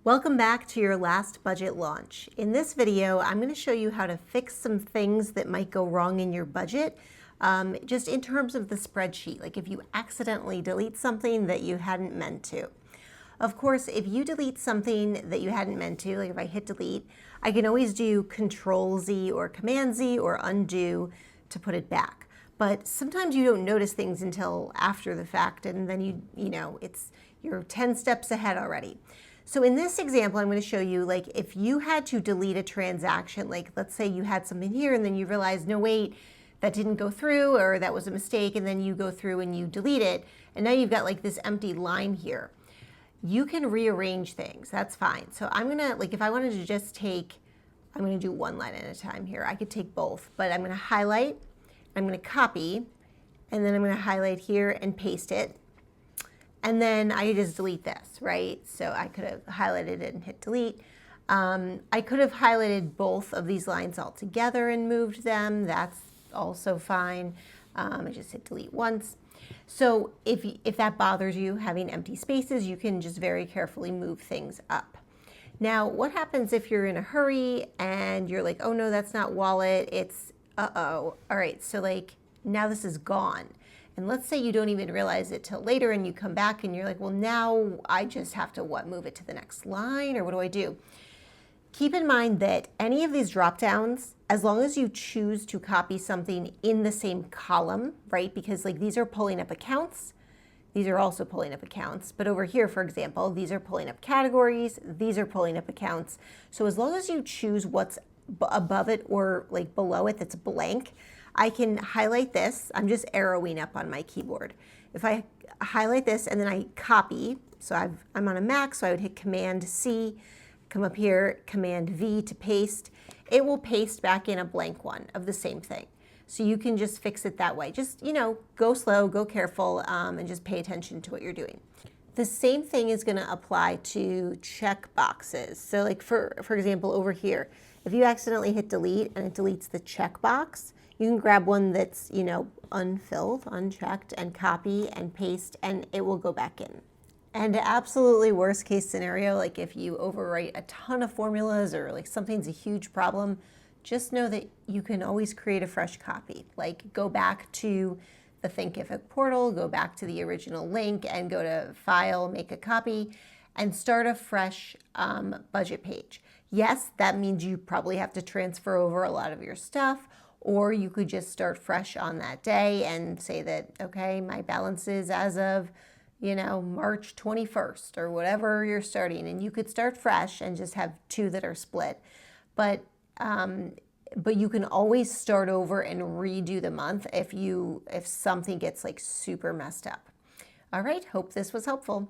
Welcome back to your last budget launch. In this video, I'm going to show you how to fix some things that might go wrong in your budget, just in terms of the spreadsheet, like if you accidentally delete something that you hadn't meant to. Of course, if you delete something that you hadn't meant to, like if I hit delete, I can always do Control-Z or Command-Z or undo to put it back. But sometimes you don't notice things until after the fact, and then you're 10 steps ahead already. So in this example, I'm going to show you, like, if you had to delete a transaction, like let's say you had something here and then you realize, no, wait, that didn't go through, or that was a mistake, and then you go through and you delete it, and now you've got like this empty line here. You can rearrange things, that's fine. So I'm going to, like, if I wanted to just take, I'm going to do one line at a time here. I could take both, but I'm going to highlight, I'm going to copy, and then I'm going to highlight here and paste it. And then I just delete this, right? So I could have highlighted it and hit delete. I could have highlighted both of these lines all together and moved them. That's also fine. I just hit delete once. So if that bothers you, having empty spaces, you can just very carefully move things up. Now, what happens if you're in a hurry and you're like, oh no, that's not wallet, it's uh-oh. All right, so like now this is gone. And let's say you don't even realize it till later and you come back and you're like, well, now I just have to move it to the next line, or what do I do? Keep in mind that any of these drop downs, as long as you choose to copy something in the same column, right? Because like these are pulling up accounts, these are also pulling up accounts. But over here, for example, these are pulling up categories, these are pulling up accounts. So as long as you choose what's above it or like below it that's blank, I can highlight this. I'm just arrowing up on my keyboard. If I highlight this and then I copy, so I'm on a Mac, so I would hit Command-C, come up here, Command-V to paste. It will paste back in a blank one of the same thing. So you can just fix it that way. Just, go slow, go careful, and just pay attention to what you're doing. The same thing is going to apply to check boxes. So like for example, over here, if you accidentally hit delete and it deletes the checkbox, you can grab one that's, unfilled, unchecked, and copy and paste, and it will go back in. And absolutely worst case scenario, like if you overwrite a ton of formulas or like something's a huge problem, just know that you can always create a fresh copy. Like go back to the Thinkific portal, go back to the original link and go to File, make a copy, and start a fresh budget page. Yes, that means you probably have to transfer over a lot of your stuff, or you could just start fresh on that day and say that, okay, my balance is as of, March 21st or whatever you're starting. And you could start fresh and just have two that are split. But you can always start over and redo the month if something gets like super messed up. All right, hope this was helpful.